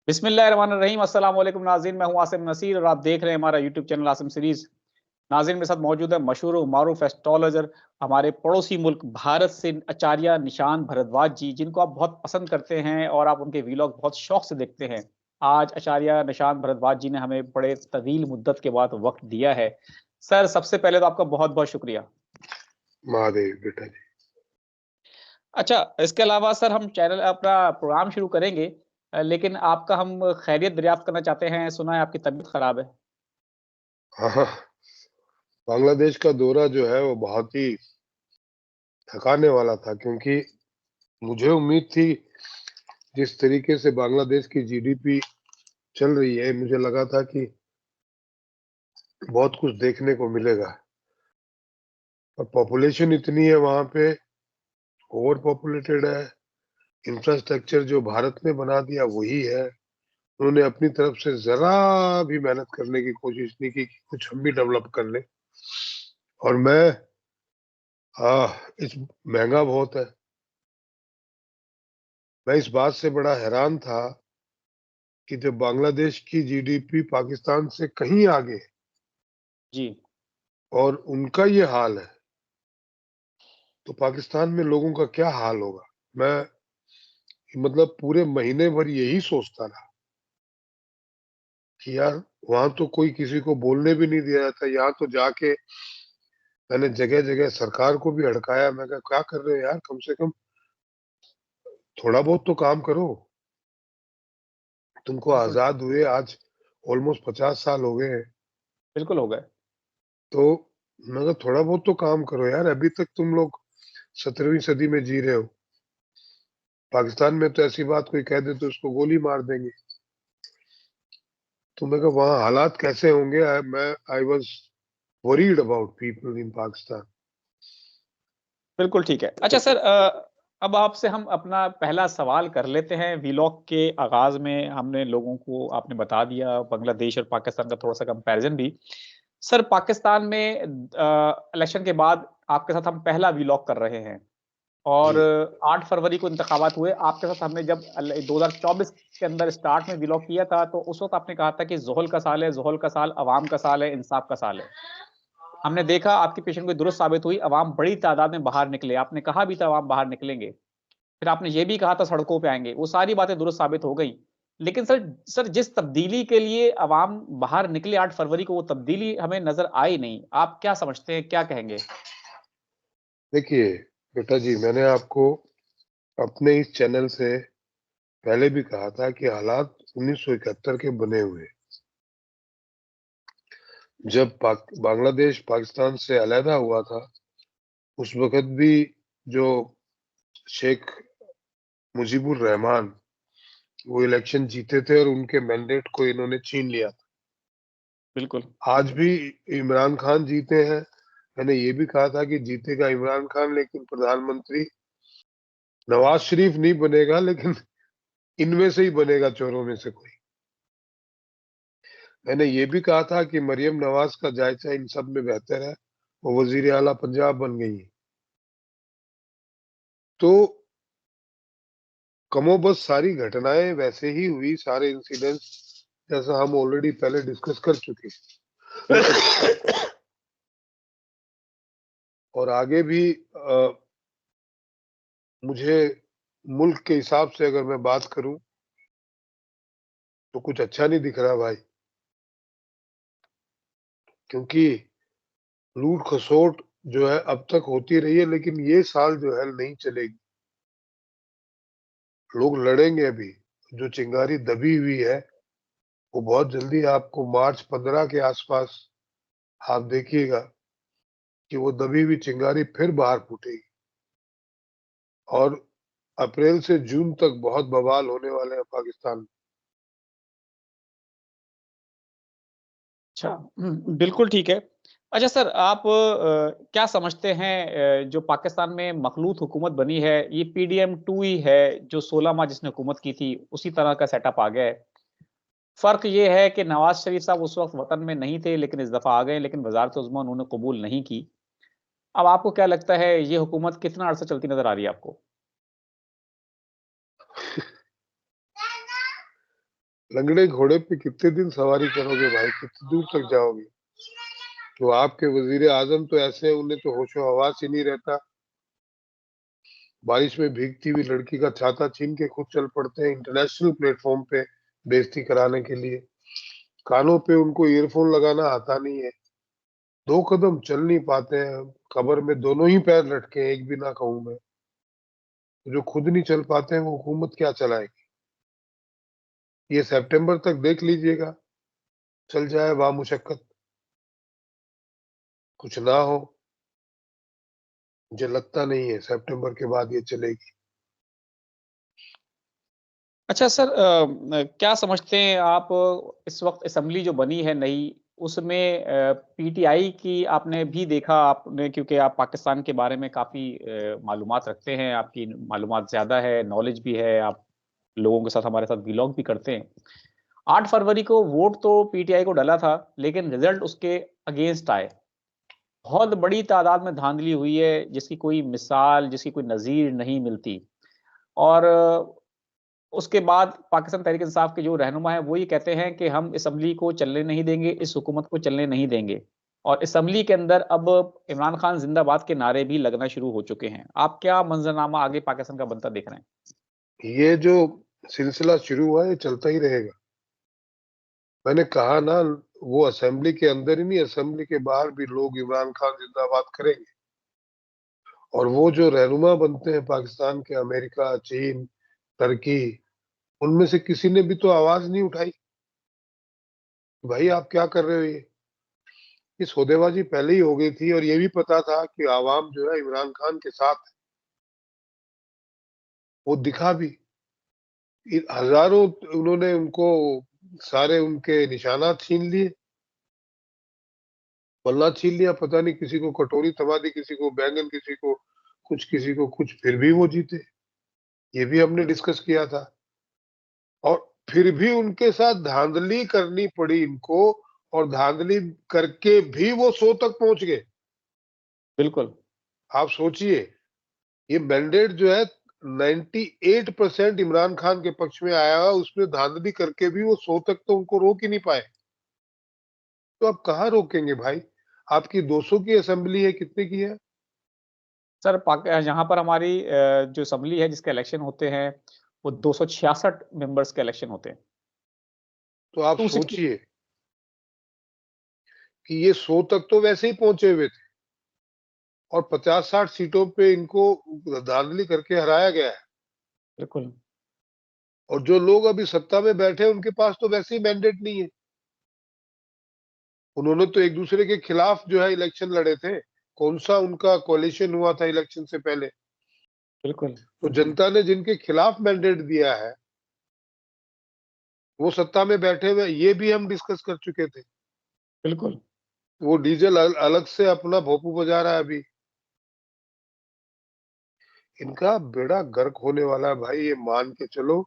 बिस्मिल्लाहिर्रहमानिर्रहीम। अस्सलाम वालेकुम नाज़रीन, मैं हूं आसिम नसीर और आप देख रहे हैं हमारा यूट्यूब चैनल आसिम सीरीज। नाज़रीन, मेरे साथ मौजूद है मशहूर और मारूफ एस्ट्रोलॉजर हमारे पड़ोसी मुल्क भारत से आचार्य निशांत भारद्वाज जी, जिनको आप बहुत पसंद करते हैं और आप उनके वीलॉग बहुत शौक से देखते हैं। आज आचार्य निशांत भारद्वाज जी ने हमें बड़े तवील मुद्दत के बाद वक्त दिया है। सर, सबसे पहले तो आपका बहुत बहुत शुक्रिया। महादेव बेटा जी। अच्छा, इसके अलावा सर हम चैनल अपना प्रोग्राम शुरू करेंगे, लेकिन आपका हम खैरियत दरियाफ्त करना चाहते हैं। सुना है आपकी तबीयत खराब है। हाँ हाँ, बांग्लादेश का दौरा जो है वो बहुत ही थकाने वाला था, क्योंकि मुझे उम्मीद थी जिस तरीके से बांग्लादेश की जीडीपी चल रही है, मुझे लगा था कि बहुत कुछ देखने को मिलेगा। और पॉपुलेशन इतनी है वहां पे, ओवर पॉपुलेटेड है। इंफ्रास्ट्रक्चर जो भारत ने बना दिया वही है। उन्होंने अपनी तरफ से जरा भी मेहनत करने की कोशिश नहीं की कि कुछ हम भी डेवलप कर लें। और मैं इस महंगा बहुत है। मैं इस बात से बड़ा हैरान था कि जब बांग्लादेश की जीडीपी पाकिस्तान से कहीं आगे है जी। और उनका ये हाल है, तो पाकिस्तान में लोगों का क्या हाल होगा। मैं मतलब पूरे महीने भर यही सोचता रहा कि यार, वहां तो कोई किसी को बोलने भी नहीं दिया जाता। यहाँ तो जाके मैंने जगह जगह सरकार को भी हड़काया। मैं कहा, क्या कर रहे हो यार, कम से कम थोड़ा बहुत तो काम करो। तुमको बिल्कुल, आजाद हुए आज ऑलमोस्ट 50 साल हो गए हैं। बिल्कुल हो गए। तो मगर थोड़ा बहुत तो काम करो यार। अभी तक तुम लोग 17वीं सदी में जी रहे हो। पाकिस्तान में तो ऐसी बात कोई कह दे तो उसको गोली मार देंगे। तो मैं कहा, वहाँ हालात कैसे होंगे। I was worried about people in Pakistan. बिल्कुल ठीक है। अच्छा सर, अब आपसे हम अपना पहला सवाल कर लेते हैं। वीलॉग के आगाज़ में हमने लोगों को आपने बता दिया बांग्लादेश और पाकिस्तान का थोड़ा-सा कंपैरिज़न भी। सर, पाकिस्तान में इलेक्शन के बाद आपके साथ हम पहला वीलॉग कर रहे हैं और जी 8 फरवरी को इंतखाबात हुए। आपके साथ हमने जब 2024 के अंदर स्टार्ट में वीलॉग किया था, तो उस वक़्त आपने कहा था कि ज़ुहल का साल है, ज़ुहल का साल अवाम का साल है, इंसाफ का साल है। हमने देखा आपकी पेशेंट को दुरुस्त साबित हुई, अवाम बड़ी तादाद में बाहर निकले। आपने कहा भी था अवाम बाहर निकलेंगे। फिर आपने ये भी कहा था सड़कों पे आएँगे। वो सारी बातें दुरुस्त साबित हो गई। लेकिन सर जिस तब्दीली के लिए अवाम बाहर निकले 8 फरवरी को, वो तब्दीली हमें नज़र आई नहीं। आप क्या समझते हैं, क्या कहेंगे? देखिए बेटा जी, मैंने आपको अपने इस चैनल से पहले भी कहा था कि हालात 1971 के बने हुए। जब बांग्लादेश पाकिस्तान से अलहदा हुआ था, उस वक्त भी जो शेख मुजीबुर रहमान वो इलेक्शन जीते थे और उनके मैंडेट को इन्होंने छीन लिया था। बिल्कुल। आज भी इमरान खान जीते हैं। मैंने ये भी कहा था कि जीतेगा इमरान खान, लेकिन प्रधानमंत्री नवाज शरीफ नहीं बनेगा, लेकिन इनमें से ही बनेगा, चोरों में से कोई। मैंने ये भी कहा था कि मरियम नवाज का जायजा इन सब में बेहतर है, वो वजीर आला पंजाब बन गई है। तो कमोबस सारी घटनाएं वैसे ही हुई, सारे इंसिडेंट्स जैसा हम ऑलरेडी पहले डिस्कस कर चुके हैं। और आगे भी मुझे मुल्क के हिसाब से अगर मैं बात करूं तो कुछ अच्छा नहीं दिख रहा भाई, क्योंकि लूट खसोट जो है अब तक होती रही है, लेकिन ये साल जो है नहीं चलेगी। लोग लड़ेंगे अभी। जो चिंगारी दबी हुई है वो बहुत जल्दी आपको मार्च 15 के आसपास आप देखिएगा कि वो दबी हुई चिंगारी फिर बाहर फूटेगी। और अप्रैल से जून तक बहुत बवाल होने वाले हैं पाकिस्तान में। अच्छा, बिल्कुल ठीक है। अच्छा सर, आप क्या समझते हैं जो पाकिस्तान में मखलूत हुकूमत बनी है, ये पीडीएम 2 ही है, जो 16 माह जिसने हुकूमत की थी, उसी तरह का सेटअप आ गया है। फ़र्क ये है कि नवाज़ शरीफ साहब उस वक़्त वतन में नहीं थे, लेकिन इस दफ़ा आ गए, लेकिन वज़ारत-ए-उज़्मा उन्होंने कबूल नहीं की। अब आपको क्या लगता है, ये हुकूमत कितना अरसा चलती नज़र आ रही है आपको? लंगड़े घोड़े पे कितने दिन सवारी करोगे भाई, कितनी दूर तक जाओगे। तो आपके वजीर आजम तो ऐसे हैं, उन्हें तो होशो हवास ही नहीं रहता। बारिश में भीगती हुई लड़की का छाता छीन के खुद चल पड़ते हैं इंटरनेशनल प्लेटफॉर्म पे बेइज्जती कराने के लिए। कानों पे उनको ईयरफोन लगाना आता नहीं है, 2 कदम चल नहीं पाते हैं, कब्र में दोनों ही पैर लटके हैं, एक भी ना कहूं मैं। जो खुद नहीं चल पाते हैं वो हुकूमत क्या चलाएगी। ये सितंबर तक देख लीजिएगा, चल जाए बामुशक्कत, कुछ ना हो। मुझे लगता नहीं है सितंबर के बाद ये चलेगी। अच्छा सर, क्या समझते हैं आप, इस वक्त असेंबली जो बनी है नई, उसमें पीटीआई की आपने भी देखा, आपने, क्योंकि आप पाकिस्तान के बारे में काफ़ी मालूमात रखते हैं, आपकी मालूमात ज़्यादा है, नॉलेज भी है, आप लोगों के साथ, हमारे साथ बिलोंग भी करते हैं। 8 फरवरी को वोट तो पीटीआई को डला था, लेकिन रिजल्ट उसके अगेंस्ट आए। बहुत बड़ी तादाद में धांधली हुई है, जिसकी कोई मिसाल, जिसकी कोई नज़ीर नहीं मिलती। और उसके बाद पाकिस्तान तहरीक इंसाफ के जो रहनुमा हैं, वो ये कहते हैं कि हम असेंबली को चलने नहीं देंगे, इस हुकूमत को चलने नहीं देंगे। और असेंबली के अंदर अब इमरान खान ज़िंदाबाद के नारे भी लगना शुरू हो चुके हैं। आप क्या मंज़रनामा आगे पाकिस्तान का बनता देख रहे हैं? ये जो सिलसिला शुरू हुआ है ये चलता ही रहेगा। मैंने कहा ना, वो असेंबली के अंदर ही नहीं, असेंबली के बाहर भी लोग इमरान खान जिंदाबाद करेंगे। और वो जो रहनुमा बनते हैं पाकिस्तान के, अमेरिका, चीन, तुर्की, उनमें से किसी ने भी तो आवाज नहीं उठाई, भाई आप क्या कर रहे हो। ये सौदेबाजी पहले ही हो गई थी, और ये भी पता था कि आवाम जो है इमरान खान के साथ है। वो दिखा भी, हजारों उन्होंने उनको सारे उनके निशानात छीन लिए, पल्ला छीन लिया, पता नहीं किसी को कटोरी थमा दी, किसी को बैंगन, किसी को कुछ, किसी को कुछ, फिर भी वो जीते। ये भी हमने डिस्कस किया था। और फिर भी उनके साथ धांधली करनी पड़ी इनको, और धांधली करके भी वो 100 तक पहुंच गए। बिल्कुल, आप सोचिए, ये मैंडेट जो है 98% इमरान खान के पक्ष में आया हुआ, उसमें धांधली करके भी वो 100 तक तो उनको रोक ही नहीं पाए। तो आप कहाँ रोकेंगे भाई। आपकी 200 की असेंबली है, कितने की है। सर यहाँ पर हमारी जो असेंबली है जिसके इलेक्शन होते हैं, वो 266 मेंबर्स के इलेक्शन होते हैं। तो आप 260। सोचिए कि ये 100 तक तो वैसे ही पहुंचे हुए थे, और 50-60 सीटों पे इनको धांधली करके हराया गया है। बिल्कुल, और जो लोग अभी सत्ता में बैठे हैं उनके पास तो वैसे ही मैंडेट नहीं है। उन्होंने तो एक दूसरे के खिलाफ जो है इलेक्शन लड़े थे। कौन सा उनका कोalition हुआ था इलेक्शन से पहले। बिल्कुल, तो जनता ने जिनके खिलाफ मैंडेट दिया है, वो सत्ता में बैठे हुए, ये भी हम डिस्कस कर चुके थे। बिल्कुल। वो डीजल अलग से अपना भोपू बजा रहा है अभी। इनका बेड़ा गर्क होने वाला है भाई, ये मान के चलो।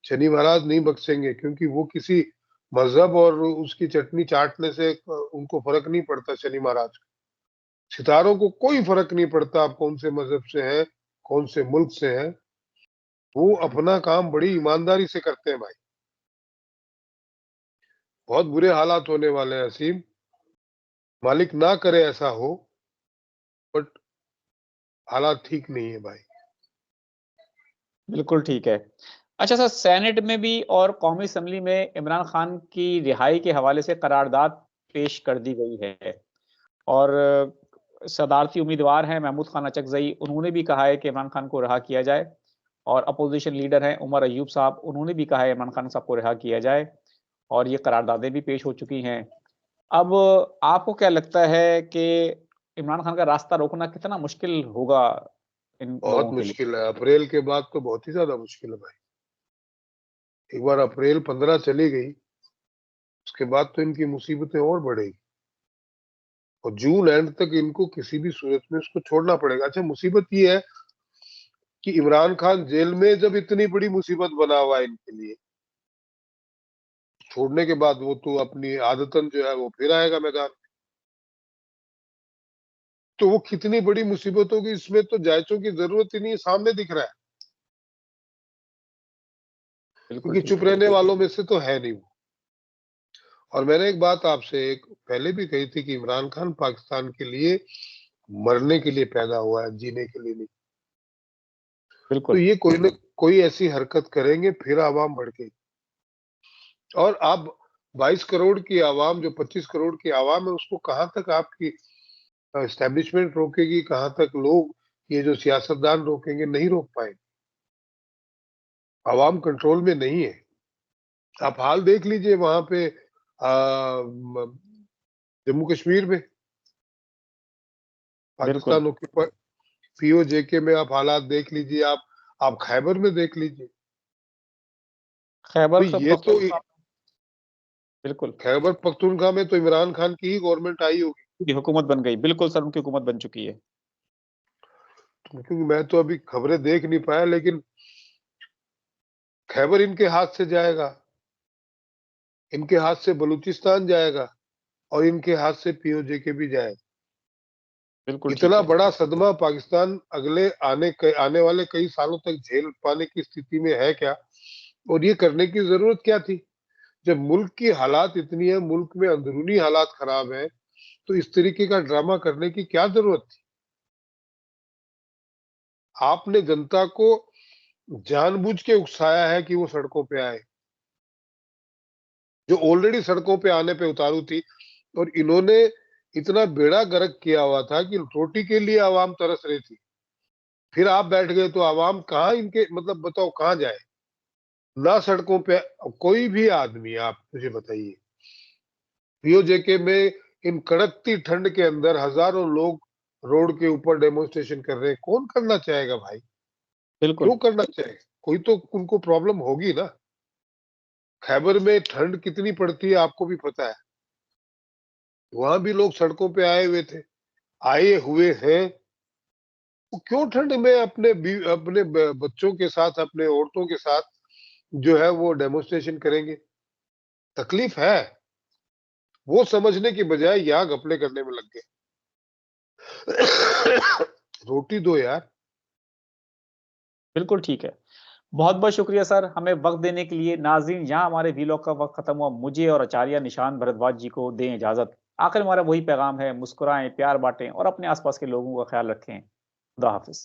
शनि महाराज नहीं बख्शेंगे, क्योंकि वो किसी मजहब और उसकी चटनी चाटने से उनको फर्क नहीं पड़ता। शनि महाराज को, सितारों को कोई फर्क नहीं पड़ता आप कौन से मजहब से हैं, कौन से मुल्क से हैं। वो अपना काम बड़ी ईमानदारी से करते हैं भाई। बहुत बुरे हालात होने वाले हैं असीम, मालिक ना करे ऐसा हो, बट हालात ठीक नहीं है भाई। बिल्कुल ठीक है। अच्छा सर, सेनेट में भी और कौमी असम्बली में इमरान खान की रिहाई के हवाले से करारदाद पेश कर दी गई है। और सदारती उम्मीदवार हैं महमूद खान अचकज़ई, उन्होंने भी कहा है कि इमरान खान को रिहा किया जाए। और अपोजिशन लीडर हैं उमर अयूब साहब, उन्होंने भी कहा है इमरान खान साहब को रिहा किया जाए। और ये करारदादें भी पेश हो चुकी हैं। अब आपको क्या लगता है कि इमरान खान का रास्ता रोकना कितना मुश्किल होगा इन बहुत लोगों के लिए? मुश्किल है, अप्रैल के बाद तो बहुत ही ज्यादा मुश्किल है भाई। एक बार अप्रैल 15 चली गई, उसके बाद तो इनकी मुसीबतें और बढ़ेगी। और जून एंड तक इनको किसी भी सूरत में उसको छोड़ना पड़ेगा। अच्छा, मुसीबत ये है कि इमरान खान जेल में जब इतनी बड़ी मुसीबत बना हुआ है इनके लिए, छोड़ने के बाद वो तो अपनी आदतन जो है वो फिर आएगा मैदान। तो वो कितनी बड़ी मुसीबत होगी, इसमें तो जायचों की जरूरत ही नहीं है, सामने दिख रहा है। बिल्कुल क्योंकि ठीक चुप है। रहने वालों में से तो है नहीं वो। और मैंने एक बात आपसे एक पहले भी कही थी कि इमरान खान पाकिस्तान के लिए मरने के लिए पैदा हुआ है, जीने के लिए नहीं। तो बिल्कुल, ये कोई न कोई ऐसी हरकत करेंगे फिर आवाम भड़केगी। और अब 22 करोड़ की आवाम, जो 25 करोड़ की आवाम है, उसको कहां तक आपकी एस्टेब्लिशमेंट रोकेगी, कहां तक लोग ये जो सियासतदान रोकेंगे, नहीं रोक पाएंगे। आवाम कंट्रोल में नहीं है। आप हाल देख लीजिए वहां पे जम्मू कश्मीर में बिल्कुल। पाकिस्तान ऑक्यूपाई पीओजेके में आप हालात देख लीजिए, आप खैबर में देख लीजिए। तो खैबर ये तो पख्तूनख्वा, बिल्कुल, खैबर पख्तूनख्वा में तो इमरान खान की ही गवर्नमेंट आई होगी। की हुकूमत बन गई। बिल्कुल सर, उनकी हुकूमत बन चुकी है। क्योंकि मैं तो अभी खबरें देख नहीं पाया, लेकिन खैबर इनके हाथ से जाएगा, इनके हाथ से बलूचिस्तान जाएगा और इनके हाथ से पीओजेके भी जाएगा। बिल्कुल ठीक इतना है। बड़ा सदमा पाकिस्तान अगले आने वाले कई सालों तक झेल पाने की स्थिति में है क्या? और ये करने की जरूरत क्या थी? जब मुल्क की हालात इतनी है, मुल्क में अंदरूनी हालात खराब है, तो इस तरीके का ड्रामा करने की क्या जरूरत थी? आपने जनता को जानबूझ के उकसाया है कि वो सड़कों पे आए, जो ऑलरेडी सड़कों पे आने पे उतारू थी। और इन्होंने इतना बेड़ा गर्क किया हुआ था कि रोटी के लिए आवाम तरस रही थी। फिर आप बैठ गए तो आवाम कहाँ इनके, मतलब बताओ कहाँ जाए? ना सड़कों पे कोई भी आदमी, आप मुझे बताइए, पीओजेके में इन कड़कती ठंड के अंदर हजारों लोग रोड के ऊपर डेमोन्स्ट्रेशन कर रहे हैं, कौन करना चाहेगा भाई? बिल्कुल, क्यों करना चाहेगा? कोई तो उनको प्रॉब्लम होगी ना। खैबर में ठंड कितनी पड़ती है आपको भी पता है। वहां भी लोग सड़कों पे आए हुए थे, आए हुए हैं। वो क्यों ठंड में अपने बच्चों के साथ, अपने औरतों के साथ जो है वो डेमोन्स्ट्रेशन करेंगे? तकलीफ है, वो समझने की बजाय यहाँ घपले करने में लग गए। रोटी दो यार। बिल्कुल ठीक है। बहुत-बहुत शुक्रिया सर, हमें वक़्त देने के लिए। नाज़रीन, यहाँ हमारे वीलॉग का वक़्त खत्म हुआ। मुझे और आचार्य निशांत भारद्वाज जी को दें इजाज़त। आखिर हमारा वही पैगाम है, मुस्कुराएँ, प्यार बाँटें और अपने आस-पास के लोगों का ख़्याल रखें। खुदा हाफ़िज़।